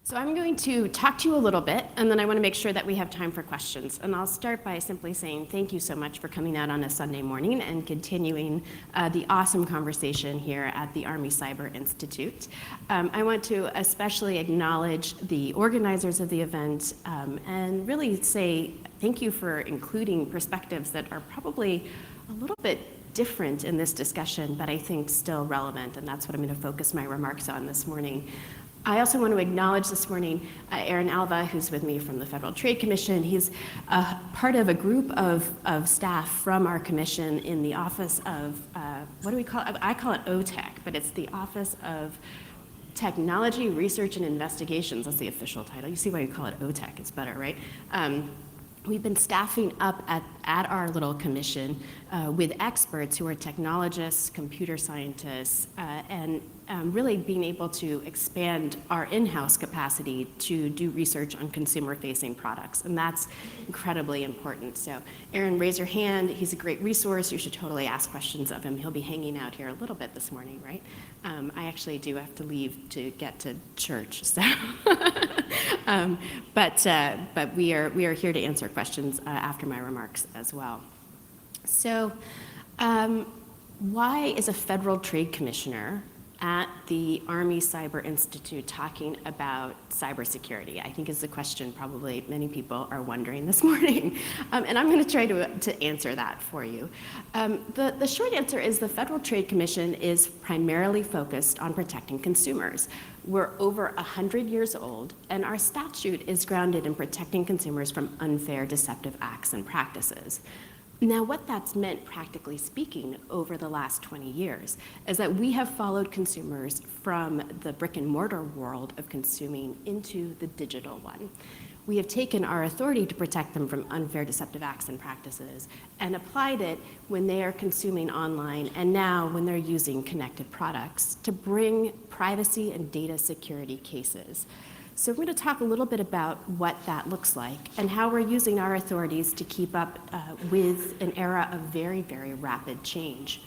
So I'm going to talk to you a little bit, and then I want to make sure that we have time for questions. And I'll start by simply saying thank you so much for coming out on a Sunday morning and continuing the awesome conversation here at the Army Cyber Institute. I want to especially acknowledge the organizers of the event and really say thank you for including perspectives that are probably a little bit different in this discussion, but I think still relevant, and that's what I'm going to focus my remarks on this morning. I also want to acknowledge this morning Aaron Alva, who's with me from the Federal Trade Commission. He's part of a group of staff from our commission in the Office of, what do we call it? I call it OTEC, but it's the Office of Technology, Research, and Investigations. That's the official title. You see why we call it OTEC. It's better, right? We've been staffing up at our little commission with experts who are technologists, computer scientists, and really being able to expand our in-house capacity to do research on consumer-facing products, and that's incredibly important. So Aaron, raise your hand. He's a great resource. You should totally ask questions of him. He'll be hanging out here a little bit this morning, right? I actually do have to leave to get to church, so. But we are here to answer questions after my remarks as well. So why is a federal trade commissioner at the Army Cyber Institute talking about cybersecurity? I think is the question probably many people are wondering this morning. And I'm going to try to answer that for you. The short answer is the Federal Trade Commission is primarily focused on protecting consumers. We're over 100 years old, and our statute is grounded in protecting consumers from unfair, deceptive acts and practices. Now, what that's meant, practically speaking, over the last 20 years is that we have followed consumers from the brick and mortar world of consuming into the digital one. We have taken our authority to protect them from unfair, deceptive acts and practices and applied it when they are consuming online and now when they're using connected products to bring privacy and data security cases. So we're going to talk a little bit about what that looks like and how we're using our authorities to keep up with an era of very, very rapid change.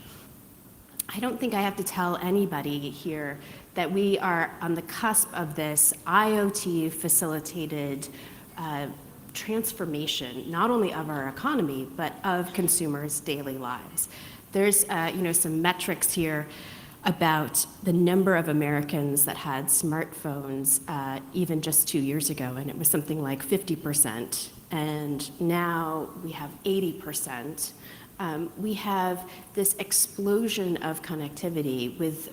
I don't think I have to tell anybody here that we are on the cusp of this IoT-facilitated transformation, not only of our economy, but of consumers' daily lives. There's some metrics here about the number of Americans that had smartphones even just 2 years ago, and it was something like 50%, and now we have 80%. We have this explosion of connectivity with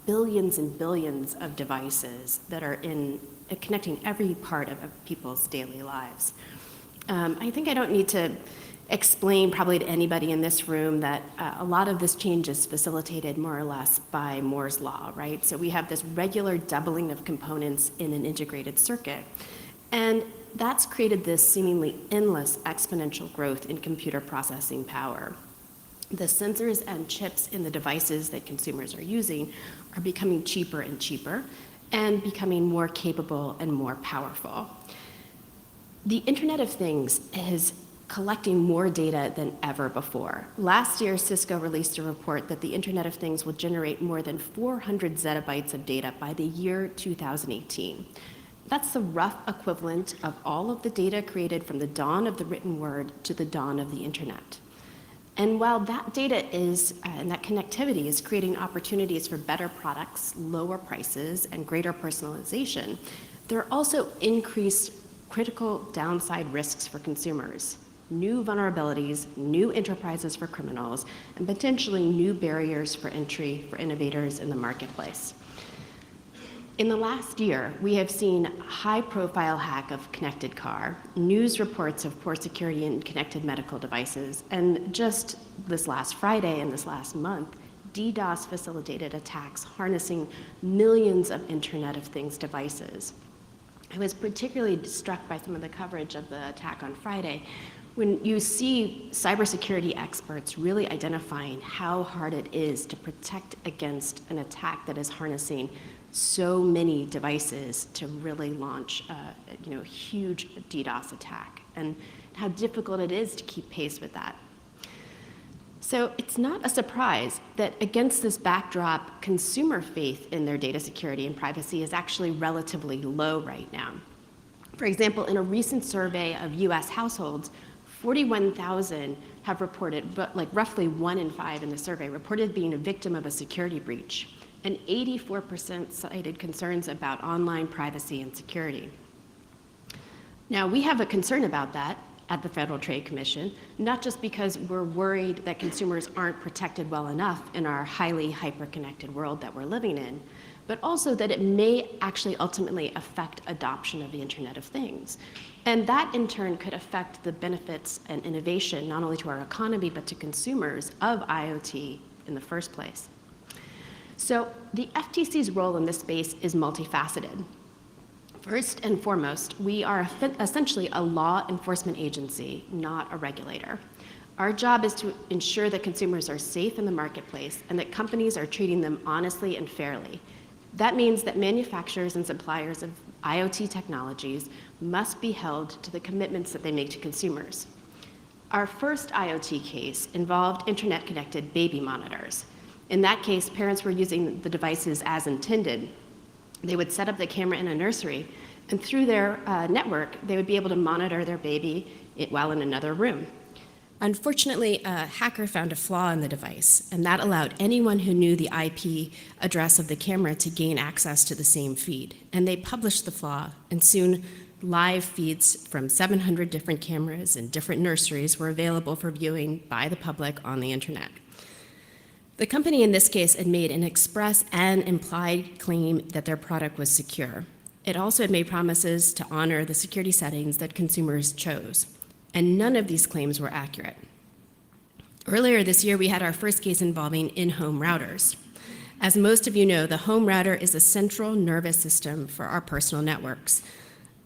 billions and billions of devices that are connecting every part of people's daily lives. I think I don't need to explain probably to anybody in this room that a lot of this change is facilitated more or less by Moore's law, right? So we have this regular doubling of components in an integrated circuit. And that's created this seemingly endless exponential growth in computer processing power. The sensors and chips in the devices that consumers are using are becoming cheaper and cheaper and becoming more capable and more powerful. The Internet of Things is collecting more data than ever before. Last year, Cisco released a report that the Internet of Things will generate more than 400 zettabytes of data by the year 2018. That's the rough equivalent of all of the data created from the dawn of the written word to the dawn of the Internet. And while that data and that connectivity is creating opportunities for better products, lower prices, and greater personalization, there are also increased critical downside risks for consumers. New vulnerabilities, new enterprises for criminals, and potentially new barriers for entry for innovators in the marketplace. In the last year, we have seen high-profile hack of connected car, news reports of poor security in connected medical devices, and just this last Friday and this last month, DDoS-facilitated attacks harnessing millions of Internet of Things devices. I was particularly struck by some of the coverage of the attack on Friday, when you see cybersecurity experts really identifying how hard it is to protect against an attack that is harnessing so many devices to really launch a huge DDoS attack, and how difficult it is to keep pace with that. So it's not a surprise that against this backdrop, consumer faith in their data security and privacy is actually relatively low right now. For example, in a recent survey of US households, 41,000 have reported, but like roughly 1 in 5 in the survey, reported being a victim of a security breach, and 84% cited concerns about online privacy and security. Now, we have a concern about that at the Federal Trade Commission, not just because we're worried that consumers aren't protected well enough in our highly hyper-connected world that we're living in, but also that it may actually ultimately affect adoption of the Internet of Things. And that in turn could affect the benefits and innovation, not only to our economy, but to consumers of IoT in the first place. So the FTC's role in this space is multifaceted. First and foremost, we are essentially a law enforcement agency, not a regulator. Our job is to ensure that consumers are safe in the marketplace and that companies are treating them honestly and fairly. That means that manufacturers and suppliers of IoT technologies must be held to the commitments that they make to consumers. Our first IoT case involved internet-connected baby monitors. In that case, parents were using the devices as intended. They would set up the camera in a nursery, and through their network, they would be able to monitor their baby while in another room. Unfortunately, a hacker found a flaw in the device, and that allowed anyone who knew the IP address of the camera to gain access to the same feed. And they published the flaw, and soon live feeds from 700 different cameras in different nurseries were available for viewing by the public on the internet. The company in this case had made an express and implied claim that their product was secure. It also had made promises to honor the security settings that consumers chose, and none of these claims were accurate. Earlier this year, we had our first case involving in-home routers. As most of you know, the home router is a central nervous system for our personal networks.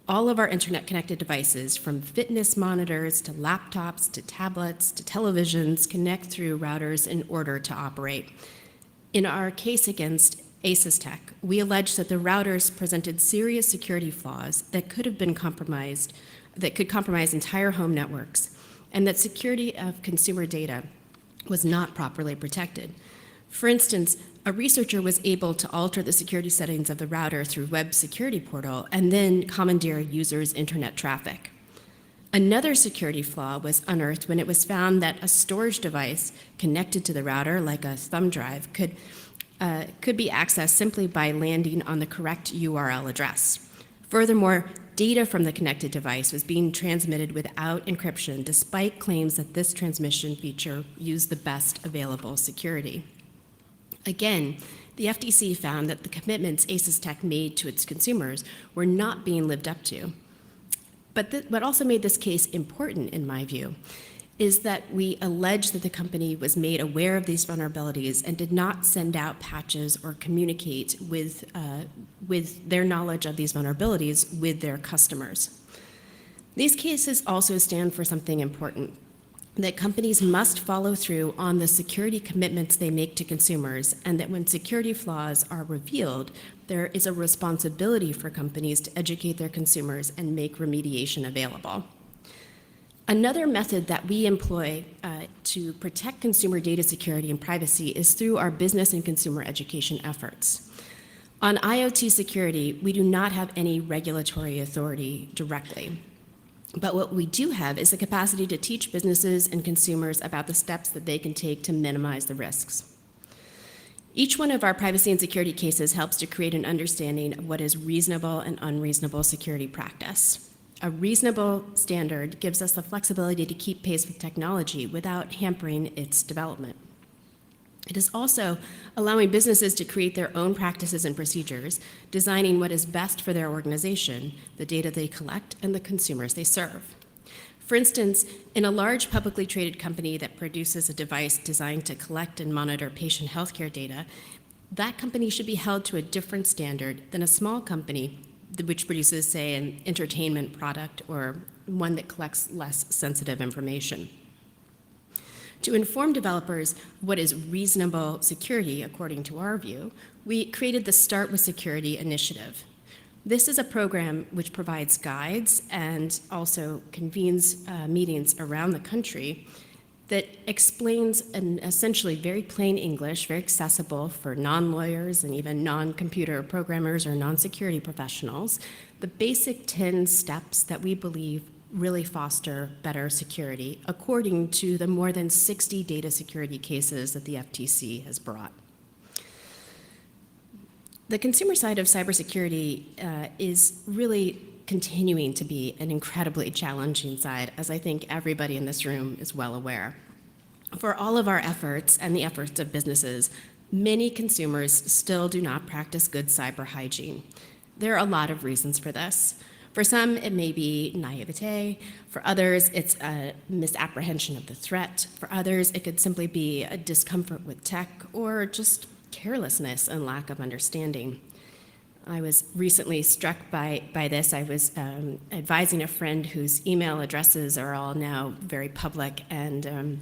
All of our internet-connected devices, from fitness monitors to laptops to tablets to televisions, connect through routers in order to operate. In our case against Asus Tech, we alleged that the routers presented serious security flaws that could compromise entire home networks, and that security of consumer data was not properly protected. For instance, a researcher was able to alter the security settings of the router through web security portal and then commandeer users' internet traffic. Another security flaw was unearthed when it was found that a storage device connected to the router, like a thumb drive, could be accessed simply by landing on the correct URL address. Furthermore, data from the connected device was being transmitted without encryption, despite claims that this transmission feature used the best available security. Again, the FTC found that the commitments Asus Tech made to its consumers were not being lived up to. But what also made this case important, in my view, is that we allege that the company was made aware of these vulnerabilities and did not send out patches or communicate with their knowledge of these vulnerabilities with their customers. These cases also stand for something important, that companies must follow through on the security commitments they make to consumers, and that when security flaws are revealed, there is a responsibility for companies to educate their consumers and make remediation available. Another method that we employ to protect consumer data security and privacy is through our business and consumer education efforts. On IoT security, we do not have any regulatory authority directly. But what we do have is the capacity to teach businesses and consumers about the steps that they can take to minimize the risks. Each one of our privacy and security cases helps to create an understanding of what is reasonable and unreasonable security practice. A reasonable standard gives us the flexibility to keep pace with technology without hampering its development. It is also allowing businesses to create their own practices and procedures, designing what is best for their organization, the data they collect, and the consumers they serve. For instance, in a large publicly traded company that produces a device designed to collect and monitor patient healthcare data, that company should be held to a different standard than a small company which produces, say, an entertainment product or one that collects less sensitive information. To inform developers what is reasonable security, according to our view, we created the Start with Security initiative. This is a program which provides guides and also convenes meetings around the country that explains in essentially very plain English, very accessible for non-lawyers and even non-computer programmers or non-security professionals, the basic 10 steps that we believe really foster better security, according to the more than 60 data security cases that the FTC has brought. The consumer side of cybersecurity is really continuing to be an incredibly challenging side, as I think everybody in this room is well aware. For all of our efforts and the efforts of businesses, many consumers still do not practice good cyber hygiene. There are a lot of reasons for this. For some, it may be naivete. For others, it's a misapprehension of the threat. For others, it could simply be a discomfort with tech or just carelessness and lack of understanding. I was recently struck by this. I was advising a friend whose email addresses are all now very public, and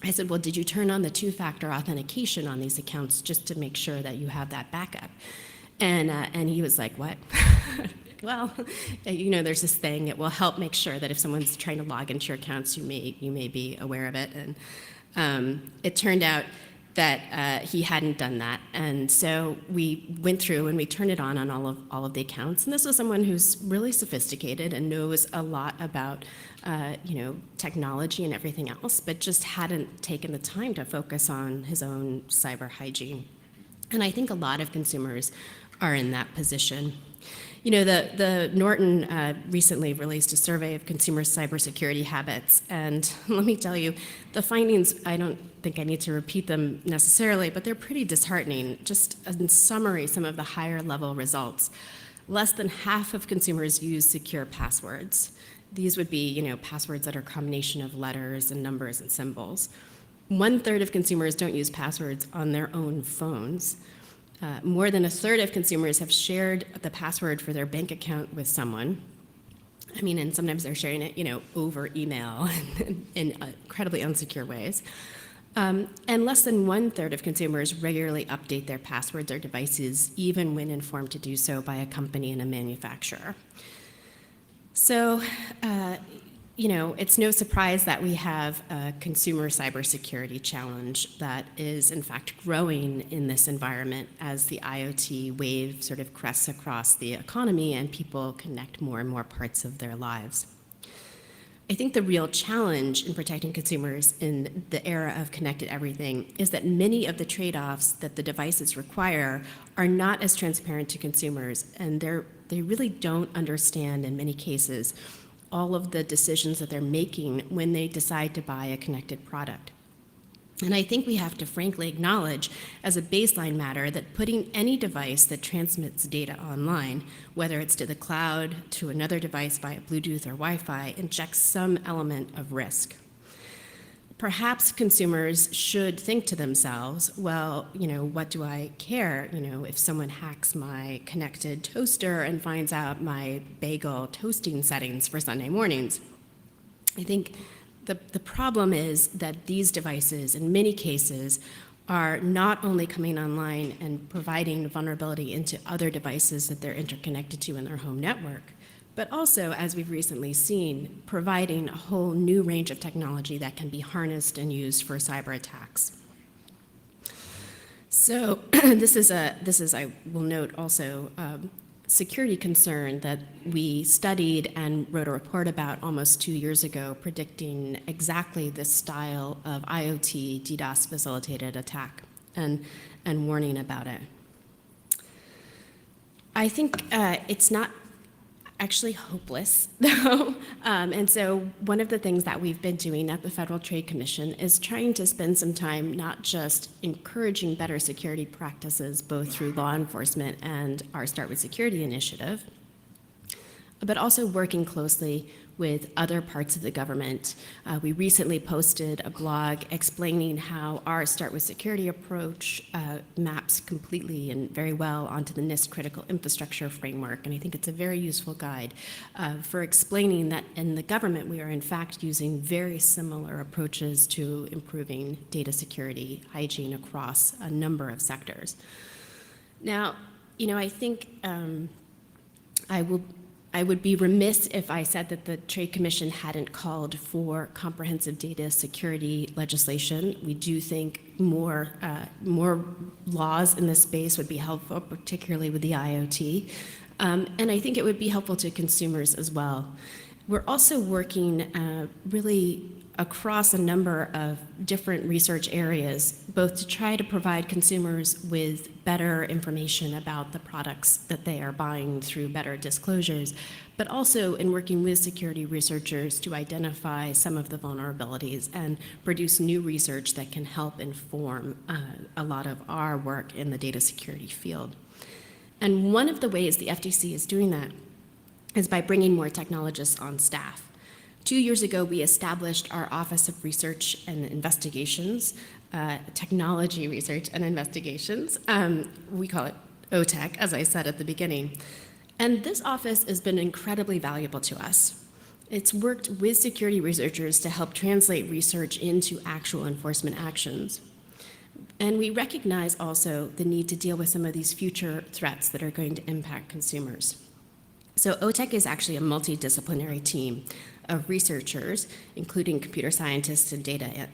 I said, well, did you turn on the two-factor authentication on these accounts just to make sure that you have that backup? And he was like, what? Well, there's this thing. It will help make sure that if someone's trying to log into your accounts, you may be aware of it. And it turned out that he hadn't done that. And so we went through and we turned it on all of the accounts. And this was someone who's really sophisticated and knows a lot about technology and everything else, but just hadn't taken the time to focus on his own cyber hygiene. And I think a lot of consumers are in that position. The Norton recently released a survey of consumer cybersecurity habits, and let me tell you, the findings, I don't think I need to repeat them necessarily, but they're pretty disheartening. Just in summary, some of the higher level results. Less than half of consumers use secure passwords. These would be, passwords that are a combination of letters and numbers and symbols. 1/3 of consumers don't use passwords on their own phones. More than 1/3 of consumers have shared the password for their bank account with someone. And sometimes they're sharing it, over email in incredibly unsecure ways. And less than 1/3 of consumers regularly update their passwords or devices, even when informed to do so by a company and a manufacturer. So, it's no surprise that we have a consumer cybersecurity challenge that is, in fact, growing in this environment as the IoT wave sort of crests across the economy and people connect more and more parts of their lives. I think the real challenge in protecting consumers in the era of connected everything is that many of the trade-offs that the devices require are not as transparent to consumers, and they really don't understand, in many cases, all of the decisions that they're making when they decide to buy a connected product. And I think we have to frankly acknowledge as a baseline matter that putting any device that transmits data online, whether it's to the cloud, to another device via Bluetooth or Wi-Fi, injects some element of risk. Perhaps consumers should think to themselves, well, what do I care, if someone hacks my connected toaster and finds out my bagel toasting settings for Sunday mornings? I think the problem is that these devices, in many cases, are not only coming online and providing vulnerability into other devices that they're interconnected to in their home network, but also, as we've recently seen, providing a whole new range of technology that can be harnessed and used for cyber attacks. So this is, I will note also, security concern that we studied and wrote a report about almost 2 years ago, predicting exactly this style of IoT DDoS facilitated attack and warning about it. I think it's not actually hopeless, though. And so one of the things that we've been doing at the Federal Trade Commission is trying to spend some time not just encouraging better security practices, both through law enforcement and our Start With Security initiative, but also working closely with other parts of the government. We recently posted a blog explaining how our Start With Security approach maps completely and very well onto the NIST Critical Infrastructure Framework, and I think it's a very useful guide for explaining that in the government we are in fact using very similar approaches to improving data security hygiene across a number of sectors. Now, I think I will I would be remiss if I said that the Trade Commission hadn't called for comprehensive data security legislation. We do think more laws in this space would be helpful, particularly with the IoT. And I think it would be helpful to consumers as well. We're also working really across a number of different research areas, both to try to provide consumers with better information about the products that they are buying through better disclosures, but also in working with security researchers to identify some of the vulnerabilities and produce new research that can help inform a lot of our work in the data security field. And one of the ways the FTC is doing that is by bringing more technologists on staff. 2 years ago, we established our Office of Research and Investigations, Technology Research and Investigations. We call it OTEC, as I said at the beginning. And this office has been incredibly valuable to us. It's worked with security researchers to help translate research into actual enforcement actions. And we recognize also the need to deal with some of these future threats that are going to impact consumers. So OTEC is actually a multidisciplinary team of researchers, including computer scientists and data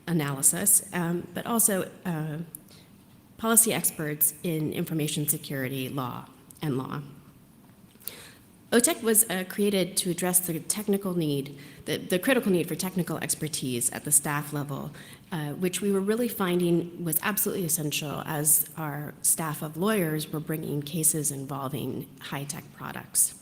analysis, but also policy experts in information security law. OTEC was created to address the technical need, the critical need for technical expertise at the staff level, which we were really finding was absolutely essential as our staff of lawyers were bringing cases involving high-tech products.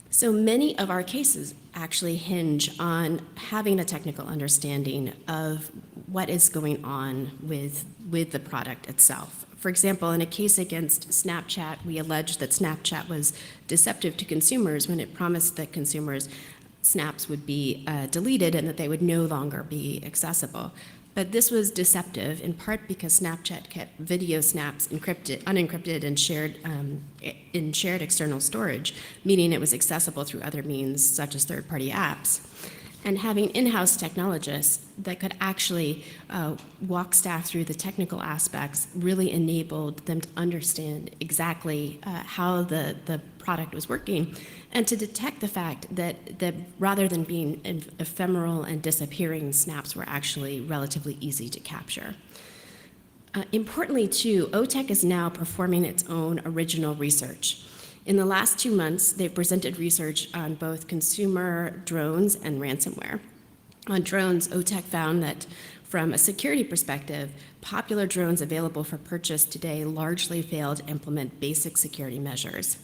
So many of our cases actually hinge on having a technical understanding of what is going on with the product itself. For example, in a case against Snapchat, we alleged that Snapchat was deceptive to consumers when it promised that consumers' snaps would be deleted and that they would no longer be accessible. But this was deceptive, in part because Snapchat kept video snaps unencrypted and shared in shared external storage, meaning it was accessible through other means, such as third-party apps. And having in-house technologists that could actually walk staff through the technical aspects really enabled them to understand exactly how the product was working, and to detect the fact that rather than being ephemeral and disappearing, snaps were actually relatively easy to capture. Importantly, too, OTEC is now performing its own original research. In the last 2 months, they've presented research on both consumer drones and ransomware. On drones, OTEC found that from a security perspective, popular drones available for purchase today largely fail to implement basic security measures.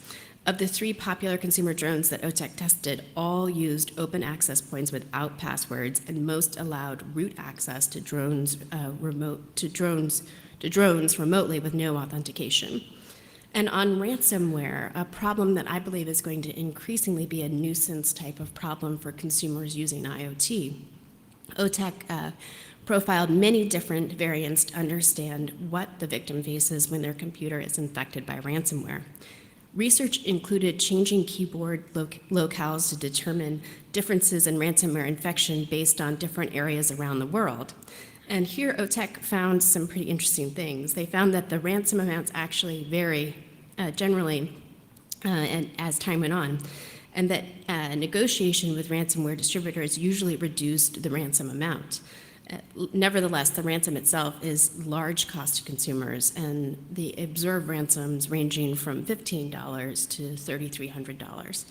Of the 3 popular consumer drones that OTEC tested, all used open access points without passwords, and most allowed root access to drones remotely with no authentication. And on ransomware, a problem that I believe is going to increasingly be a nuisance type of problem for consumers using IoT, OTEC profiled many different variants to understand what the victim faces when their computer is infected by ransomware. Research included changing keyboard locales to determine differences in ransomware infection based on different areas around the world. And here, OTEC found some pretty interesting things. They found that the ransom amounts actually vary generally and as time went on, and that negotiation with ransomware distributors usually reduced the ransom amount. Nevertheless, the ransom itself is large cost to consumers, and the observed ransoms ranging from $15 to $3,300.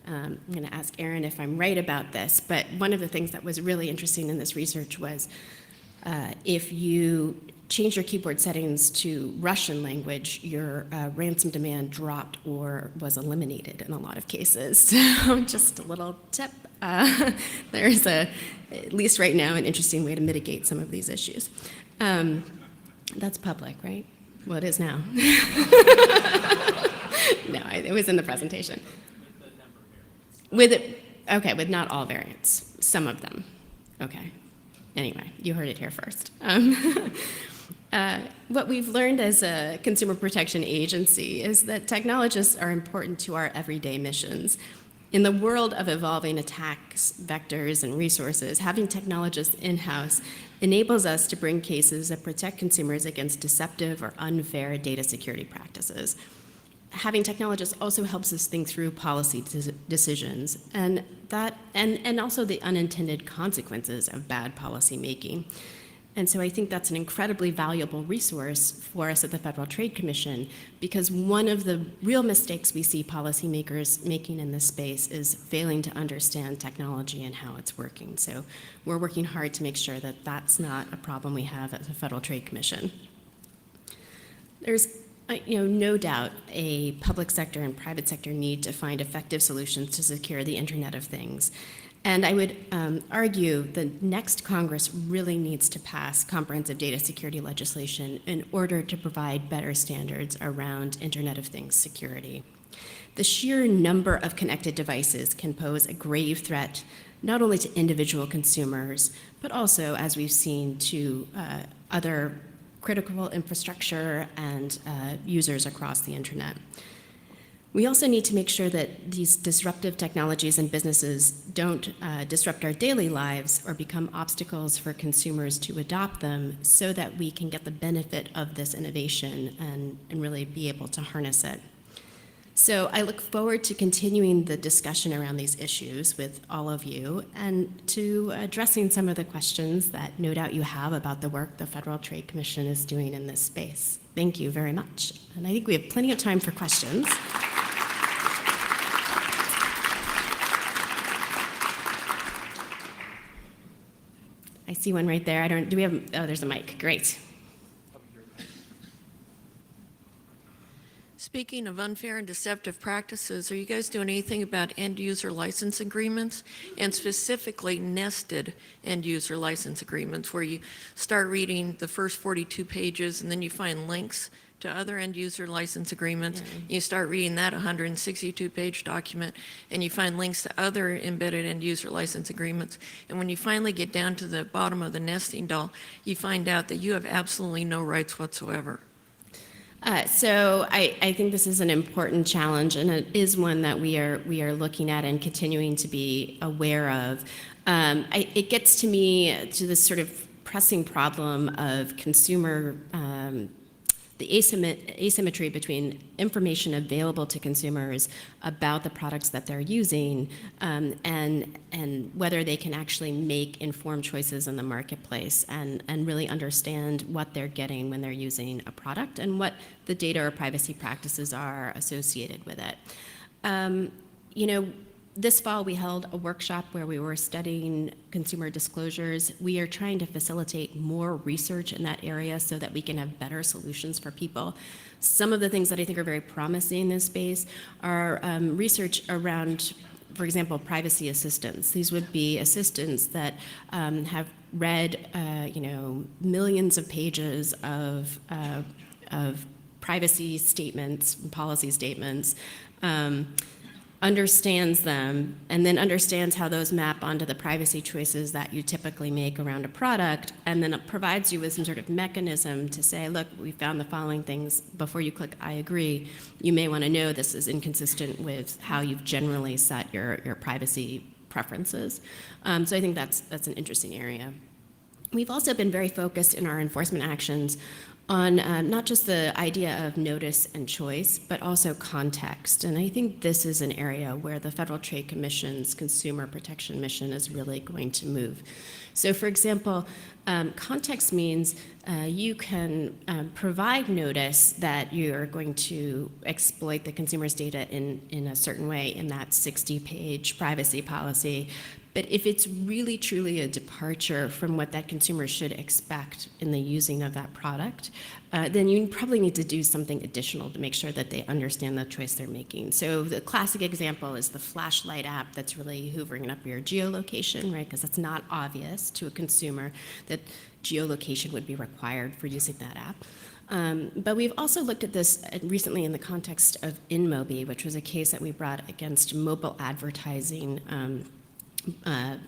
I'm going to ask Erin if I'm right about this, but one of the things that was really interesting in this research was if you change your keyboard settings to Russian language, your ransom demand dropped or was eliminated in a lot of cases. So just a little tip. There's at least right now, an interesting way to mitigate some of these issues. That's public, right? Well, it is now. No, it was in the presentation. With not all variants, some of them. Okay. Anyway, you heard it here first. What we've learned as a consumer protection agency is that technologists are important to our everyday missions. In the world of evolving attacks, vectors, and resources, having technologists in-house enables us to bring cases that protect consumers against deceptive or unfair data security practices. having technologists also helps us think through policy decisions and also the unintended consequences of bad policy making. And so I think that's an incredibly valuable resource for us at the Federal Trade Commission, because one of the real mistakes we see policymakers making in this space is failing to understand technology and how it's working. So we're working hard to make sure that that's not a problem we have at the Federal Trade Commission. There's no doubt a public sector and private sector need to find effective solutions to secure the Internet of Things. And I would argue the next Congress really needs to pass comprehensive data security legislation in order to provide better standards around Internet of Things security. The sheer number of connected devices can pose a grave threat not only to individual consumers, but also, as we've seen, to other critical infrastructure and users across the Internet. We also need to make sure that these disruptive technologies and businesses don't disrupt our daily lives or become obstacles for consumers to adopt them, so that we can get the benefit of this innovation and really be able to harness it. So I look forward to continuing the discussion around these issues with all of you and to addressing some of the questions that no doubt you have about the work the Federal Trade Commission is doing in this space. Thank you very much. And I think we have plenty of time for questions. I see one right there. Do we have, oh, there's a mic. Great. Speaking of unfair and deceptive practices, are you guys doing anything about end-user license agreements, and specifically nested end-user license agreements, where you start reading the first 42 pages and then you find links to other end-user license agreements. You start reading that 162-page document, and you find links to other embedded end-user license agreements. And when you finally get down to the bottom of the nesting doll, you find out that you have absolutely no rights whatsoever. So I think this is an important challenge, and it is one that we are looking at and continuing to be aware of. It gets to me to this sort of pressing problem of consumer the asymmetry between information available to consumers about the products that they're using and whether they can actually make informed choices in the marketplace and really understand what they're getting when they're using a product and what the data or privacy practices are associated with it. This fall, we held a workshop where we were studying consumer disclosures. We are trying to facilitate more research in that area so that we can have better solutions for people. Some of the things that I think are very promising in this space are research around, for example, privacy assistants. These would be assistants that have read, millions of pages of privacy statements, policy statements, understands them, and then understands how those map onto the privacy choices that you typically make around a product, and then it provides you with some sort of mechanism to say, look, we found the following things. Before you click I agree, you may want to know this is inconsistent with how you've generally set your privacy preferences. So I think that's an interesting area. We've also been very focused in our enforcement actions on not just the idea of notice and choice, but also context. And I think this is an area where the Federal Trade Commission's consumer protection mission is really going to move. So for example, context means you can provide notice that you're going to exploit the consumer's data in a certain way in that 60-page privacy policy. But if it's really, truly a departure from what that consumer should expect in the using of that product, then you probably need to do something additional to make sure that they understand the choice they're making. So the classic example is the flashlight app that's really hoovering up your geolocation, right? Because it's not obvious to a consumer that geolocation would be required for using that app. But we've also looked at this recently in the context of InMobi, which was a case that we brought against mobile advertising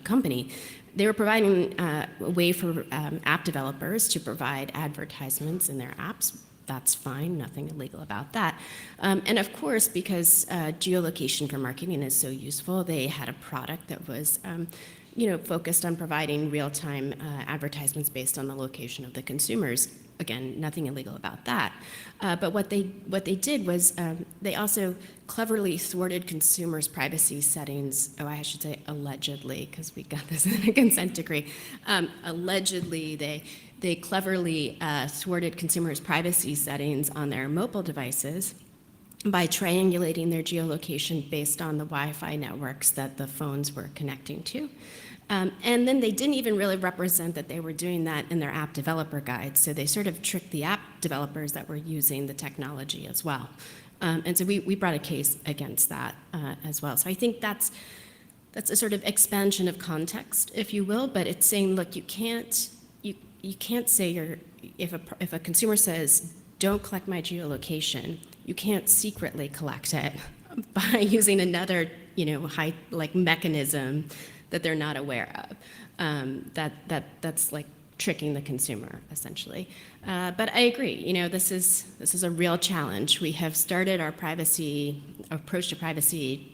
company. They were providing a way for app developers to provide advertisements in their apps. That's fine, nothing illegal about that. And of course, because geolocation for marketing is so useful, they had a product that was focused on providing real-time advertisements based on the location of the consumers. Again, nothing illegal about that. But what they did was they also cleverly thwarted consumers' privacy settings. Oh, I should say allegedly, because we got this in a consent decree. Allegedly, they cleverly thwarted consumers' privacy settings on their mobile devices by triangulating their geolocation based on the Wi-Fi networks that the phones were connecting to. And then they didn't even really represent that they were doing that in their app developer guides. So they sort of tricked the app developers that were using the technology as well. And so we brought a case against that as well. So I think that's a sort of expansion of context, if you will, but it's saying, look, you can't say if a consumer says, don't collect my geolocation, you can't secretly collect it by using another, mechanism that they're not aware of. That's like tricking the consumer, essentially. But I agree. This is a real challenge. We have started our approach to privacy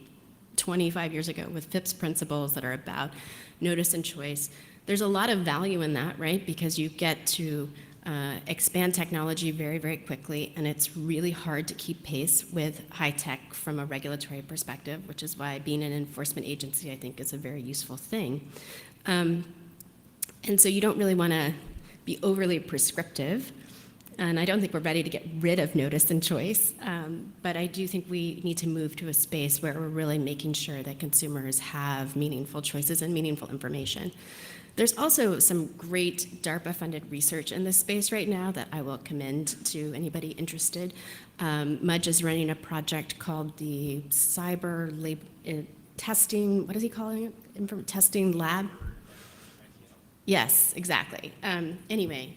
25 years ago with Phipps principles that are about notice and choice. There's a lot of value in that, right? Because you get to expand technology very, very quickly, and it's really hard to keep pace with high tech from a regulatory perspective, which is why being an enforcement agency, I think, is a very useful thing. And so you don't really want to be overly prescriptive, and I don't think we're ready to get rid of notice and choice, but I do think we need to move to a space where we're really making sure that consumers have meaningful choices and meaningful information. There's also some great DARPA-funded research in this space right now that I will commend to anybody interested. Mudge is running a project called the Cyber Testing, what is he calling it? Testing Lab? Yes, exactly. Anyway,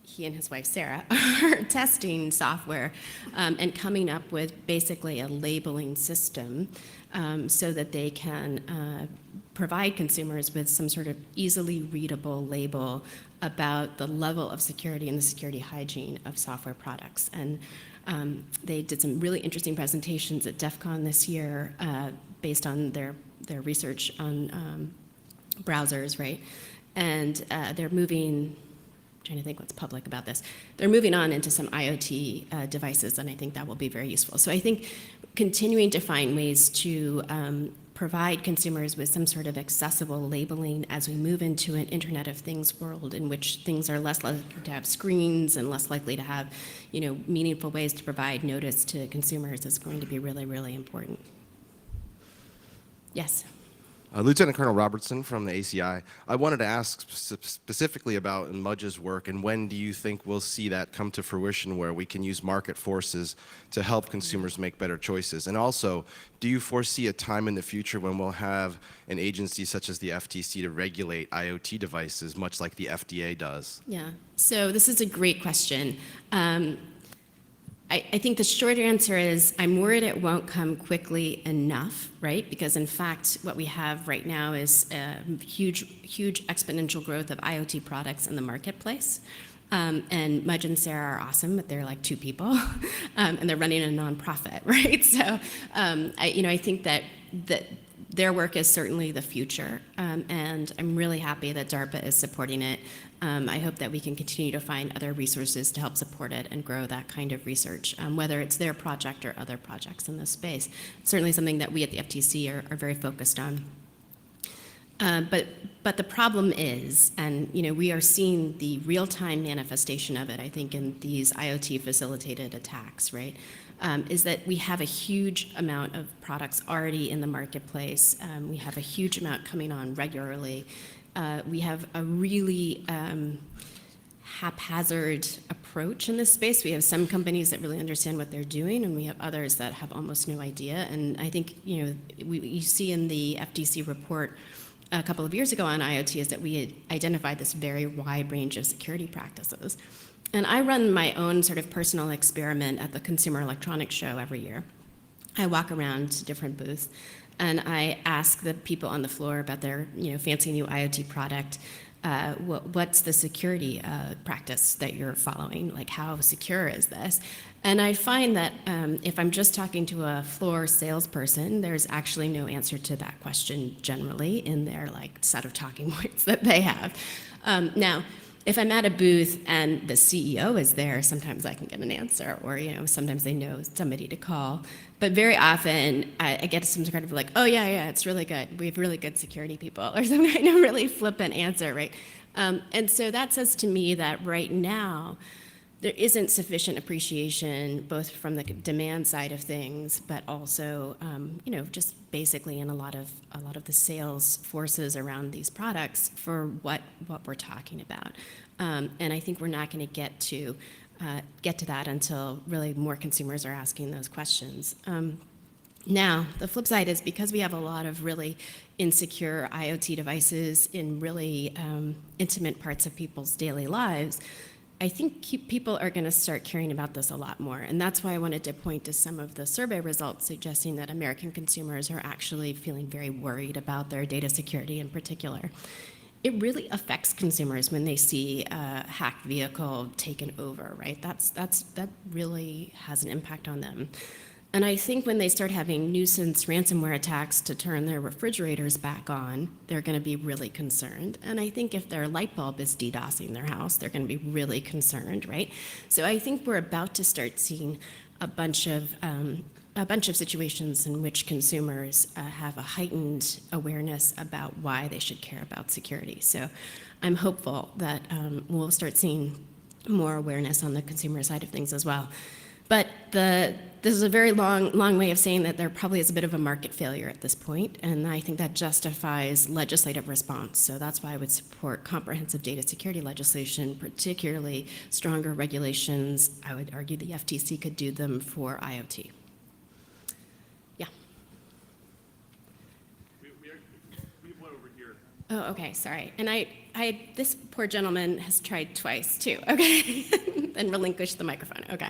he and his wife, Sarah, are testing software and coming up with basically a labeling system so that they can provide consumers with some sort of easily readable label about the level of security and the security hygiene of software products. And they did some really interesting presentations at DEF CON this year based on their research on browsers, right? And they're moving, I'm trying to think what's public about this. They're moving on into some IoT devices, and I think that will be very useful. So I think continuing to find ways to provide consumers with some sort of accessible labeling as we move into an Internet of Things world in which things are less likely to have screens and less likely to have, meaningful ways to provide notice to consumers is going to be really, really important. Yes. Lieutenant Colonel Robertson from the ACI. I wanted to ask specifically about Mudge's work, and when do you think we'll see that come to fruition where we can use market forces to help consumers make better choices? And also, do you foresee a time in the future when we'll have an agency such as the FTC to regulate IoT devices, much like the FDA does? Yeah, so this is a great question. I think the short answer is I'm worried it won't come quickly enough, right? Because in fact, what we have right now is huge exponential growth of IoT products in the marketplace. And Mudge and Sarah are awesome, but they're like two people, and they're running a nonprofit, right? So I think that their work is certainly the future, and I'm really happy that DARPA is supporting it. I hope that we can continue to find other resources to help support it and grow that kind of research, whether it's their project or other projects in this space. It's certainly something that we at the FTC are very focused on. But the problem is, and we are seeing the real-time manifestation of it, I think, in these IoT-facilitated attacks, right? Is that we have a huge amount of products already in the marketplace. We have a huge amount coming on regularly. We have a really haphazard approach in this space. We have some companies that really understand what they're doing, and we have others that have almost no idea. And I think you see in the FTC report a couple of years ago on IoT is that we had identified this very wide range of security practices. And I run my own sort of personal experiment at the Consumer Electronics Show every year. I walk around to different booths, and I ask the people on the floor about their fancy new IoT product. what's the security practice that you're following? Like, how secure is this? And I find that if I'm just talking to a floor salesperson, there's actually no answer to that question generally in their like set of talking points that they have. Now, if I'm at a booth and the CEO is there, sometimes I can get an answer, or sometimes they know somebody to call. But very often I get some kind of like, oh yeah, it's really good. We have really good security people, or some kind of really flippant answer, right? And so that says to me that right now there isn't sufficient appreciation, both from the demand side of things, but also, just basically in a lot of the sales forces around these products for what we're talking about. And I think we're not going to get to that until really more consumers are asking those questions. Now, the flip side is because we have a lot of really insecure IoT devices in really intimate parts of people's daily lives, I think people are going to start caring about this a lot more. And that's why I wanted to point to some of the survey results suggesting that American consumers are actually feeling very worried about their data security in particular. It really affects consumers when they see a hacked vehicle taken over, right? That really has an impact on them. And I think when they start having nuisance ransomware attacks to turn their refrigerators back on, they're going to be really concerned. And I think if their light bulb is DDoSing their house, they're going to be really concerned, right? So I think we're about to start seeing a bunch of situations in which consumers have a heightened awareness about why they should care about security. So I'm hopeful that we'll start seeing more awareness on the consumer side of things as well. But this is a very long way of saying that there probably is a bit of a market failure at this point, and I think that justifies legislative response. So that's why I would support comprehensive data security legislation, particularly stronger regulations. I would argue the FTC could do them for IoT. Yeah. We have one over here. Oh, okay, sorry. And this poor gentleman has tried twice too, okay? And relinquished the microphone, okay.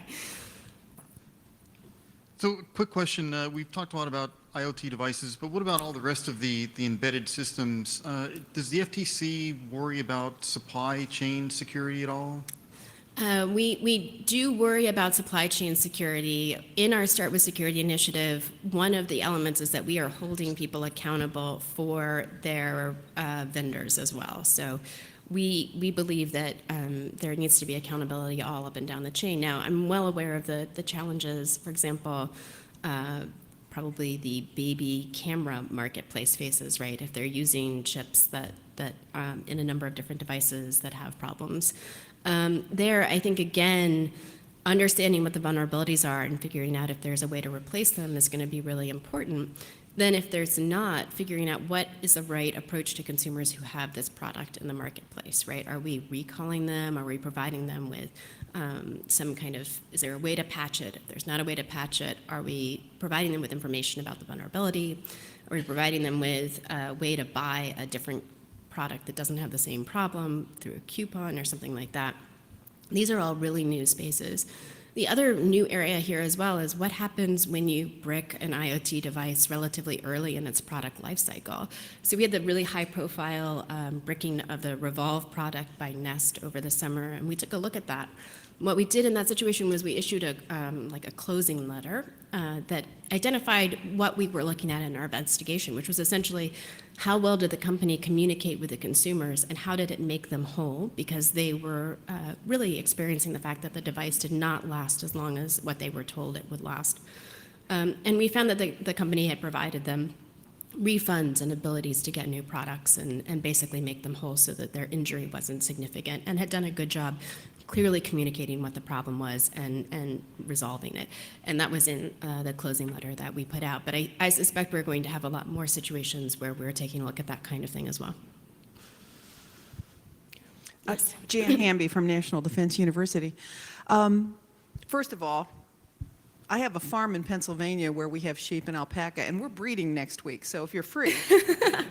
So, quick question. We've talked a lot about IoT devices, but what about all the rest of the embedded systems? Does the FTC worry about supply chain security at all? We do worry about supply chain security. In our Start With Security initiative, one of the elements is that we are holding people accountable for their vendors as well. So we believe that there needs to be accountability all up and down the chain. Now, I'm well aware of the challenges, for example, probably the baby camera marketplace faces, right? If they're using chips that in a number of different devices that have problems. There, I think, again, understanding what the vulnerabilities are and figuring out if there's a way to replace them is going to be really important. Then if there's not, figuring out what is the right approach to consumers who have this product in the marketplace, right? Are we recalling them? Are we providing them with some kind of, is there a way to patch it? If there's not a way to patch it, are we providing them with information about the vulnerability? Are we providing them with a way to buy a different product that doesn't have the same problem through a coupon or something like that? These are all really new spaces. The other new area here as well is what happens when you brick an IoT device relatively early in its product lifecycle. So we had the really high-profile bricking of the Revolve product by Nest over the summer, and we took a look at that. What we did in that situation was we issued a closing letter that identified what we were looking at in our investigation, which was essentially how well did the company communicate with the consumers and how did it make them whole, because they were really experiencing the fact that the device did not last as long as what they were told it would last. And we found that the company had provided them refunds and abilities to get new products and basically make them whole so that their injury wasn't significant, and had done a good job clearly communicating what the problem was and resolving it. And that was in the closing letter that we put out. But I suspect we're going to have a lot more situations where we're taking a look at that kind of thing as well. Yes. Jan Hamby from National Defense University. First of all, I have a farm in Pennsylvania where we have sheep and alpaca, and we're breeding next week. So if you're free.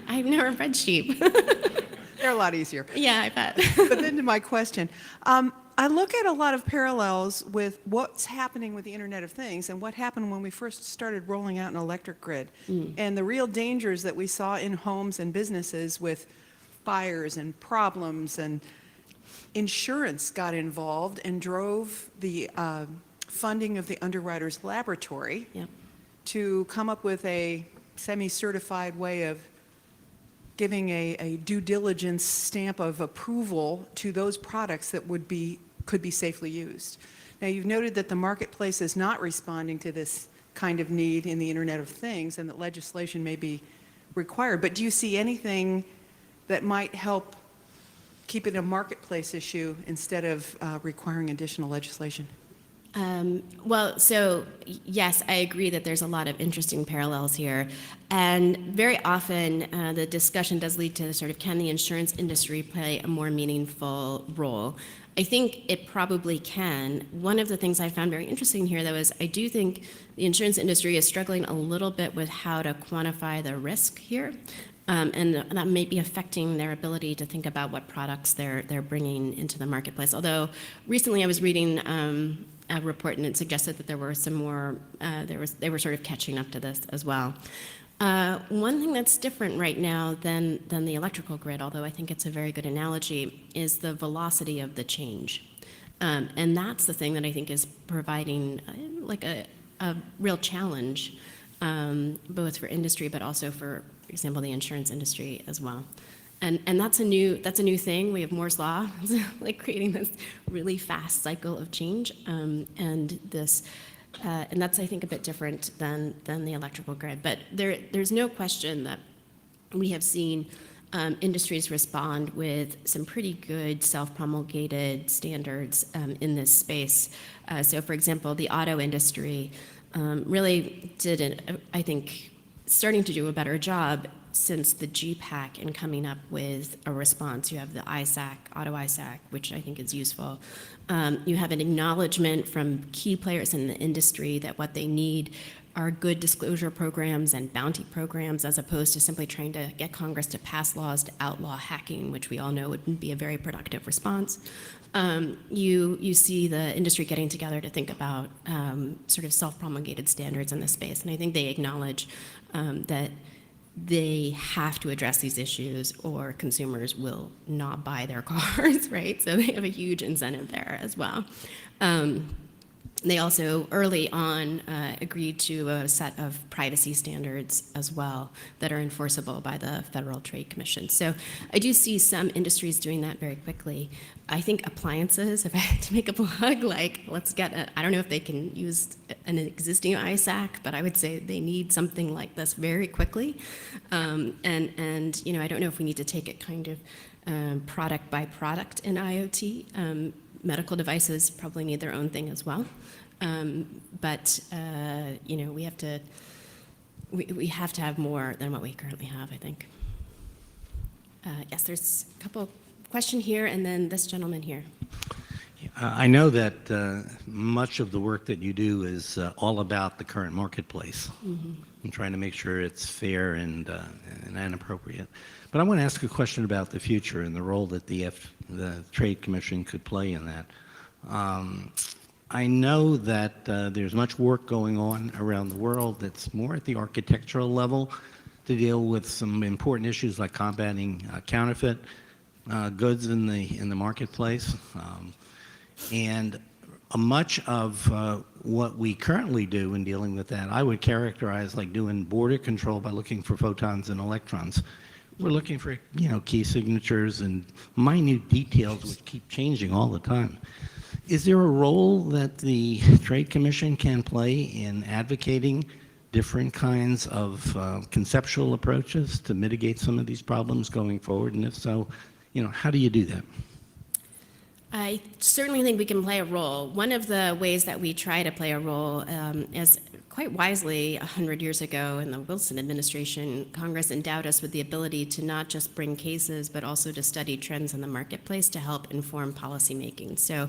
I've never bred sheep. They're a lot easier. Yeah, I bet. But then to my question. I look at a lot of parallels with what's happening with the Internet of Things and what happened when we first started rolling out an electric grid, and the real dangers that we saw in homes and businesses with fires and problems, and insurance got involved and drove the funding of the Underwriters Laboratory Yep. to come up with a semi-certified way of giving a due diligence stamp of approval to those products that could be safely used. Now, you've noted that the marketplace is not responding to this kind of need in the Internet of Things, and that legislation may be required. But do you see anything that might help keep it a marketplace issue instead of requiring additional legislation? Well, so yes, I agree that there's a lot of interesting parallels here. And very often the discussion does lead to sort of, can the insurance industry play a more meaningful role? I think it probably can. One of the things I found very interesting here, though, is I do think the insurance industry is struggling a little bit with how to quantify the risk here. And that may be affecting their ability to think about what products they're bringing into the marketplace. Although recently I was reading a report, and it suggested that there were some more, they were sort of catching up to this as well. One thing that's different right now than the electrical grid, although I think it's a very good analogy, is the velocity of the change. And that's the thing that I think is providing like a real challenge, both for industry, but also for example, the insurance industry as well. And that's a new thing. We have Moore's Law, like creating this really fast cycle of change. And that's, I think, a bit different than the electrical grid. But there's no question that we have seen industries respond with some pretty good self-promulgated standards in this space. So, for example, the auto industry really did, I think, starting to do a better job since the GPAC in coming up with a response. You have the ISAC, Auto ISAC, which I think is useful. You have an acknowledgement from key players in the industry that what they need are good disclosure programs and bounty programs, as opposed to simply trying to get Congress to pass laws to outlaw hacking, which we all know wouldn't be a very productive response. You see the industry getting together to think about sort of self-promulgated standards in this space, and I think they acknowledge that they have to address these issues or consumers will not buy their cars, right? So they have a huge incentive there as well. They also early on agreed to a set of privacy standards as well that are enforceable by the Federal Trade Commission. So I do see some industries doing that very quickly. I think appliances, if I had to make a plug, like let's get I don't know if they can use an existing ISAC, but I would say they need something like this very quickly. And you know, I don't know if we need to take it kind of product by product in IoT. Medical devices probably need their own thing as well. But you know, we have to have more than what we currently have, I think. Yes, there's a couple question here, and then this gentleman here. I know that much of the work that you do is all about the current marketplace and trying to make sure it's fair and appropriate. But I want to ask a question about the future and the role that the Trade Commission could play in that. I know that there's much work going on around the world that's more at the architectural level to deal with some important issues like combating counterfeit goods in the marketplace. And much of what we currently do in dealing with that, I would characterize like doing border control by looking for photons and electrons. We're looking for, you know, key signatures and minute details which keep changing all the time. Is there a role that the Trade Commission can play in advocating different kinds of conceptual approaches to mitigate some of these problems going forward? And if so, you know, how do you do that? I certainly think we can play a role. One of the ways that we try to play a role is quite wisely 100 years ago in the Wilson administration, Congress endowed us with the ability to not just bring cases, but also to study trends in the marketplace to help inform policymaking. So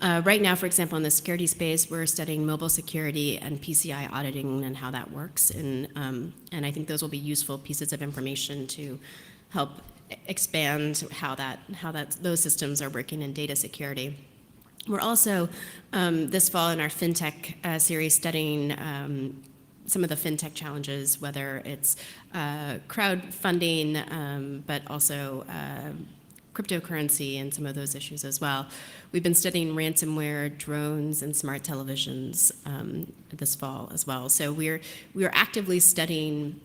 right now, for example, in the security space, we're studying mobile security and PCI auditing and how that works. And I think those will be useful pieces of information to help expand how those systems are working in data security. We're also this fall in our FinTech series studying some of the fintech challenges, whether it's crowdfunding, but also cryptocurrency and some of those issues as well. We've been studying ransomware, drones, and smart televisions this fall as well. So we're actively studying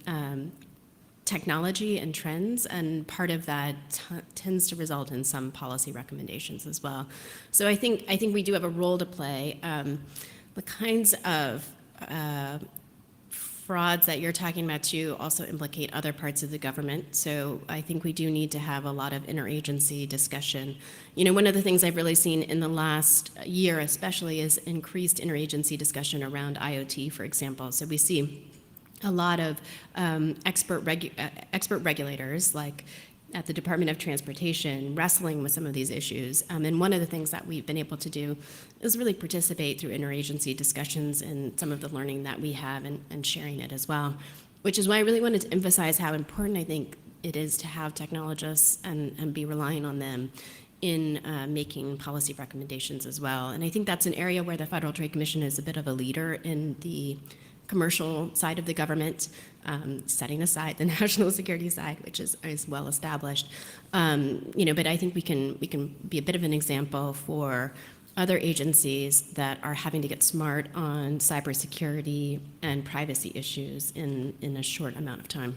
technology and trends, and part of that tends to result in some policy recommendations as well. So I think we do have a role to play. The kinds of frauds that you're talking about too also implicate other parts of the government. So I think we do need to have a lot of interagency discussion. You know, one of the things I've really seen in the last year especially is increased interagency discussion around IoT, for example. So we see a lot of expert regulators, like at the Department of Transportation, wrestling with some of these issues. And one of the things that we've been able to do is really participate through interagency discussions and some of the learning that we have and sharing it as well, which is why I really wanted to emphasize how important I think it is to have technologists and be relying on them in making policy recommendations as well. And I think that's an area where the Federal Trade Commission is a bit of a leader in the commercial side of the government, setting aside the national security side, which is well established. You know, but I think we can be a bit of an example for other agencies that are having to get smart on cybersecurity and privacy issues in a short amount of time.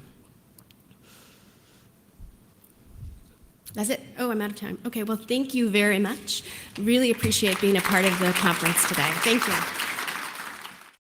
That's it. Oh, I'm out of time. Okay, well, thank you very much. Really appreciate being a part of the conference today. Thank you.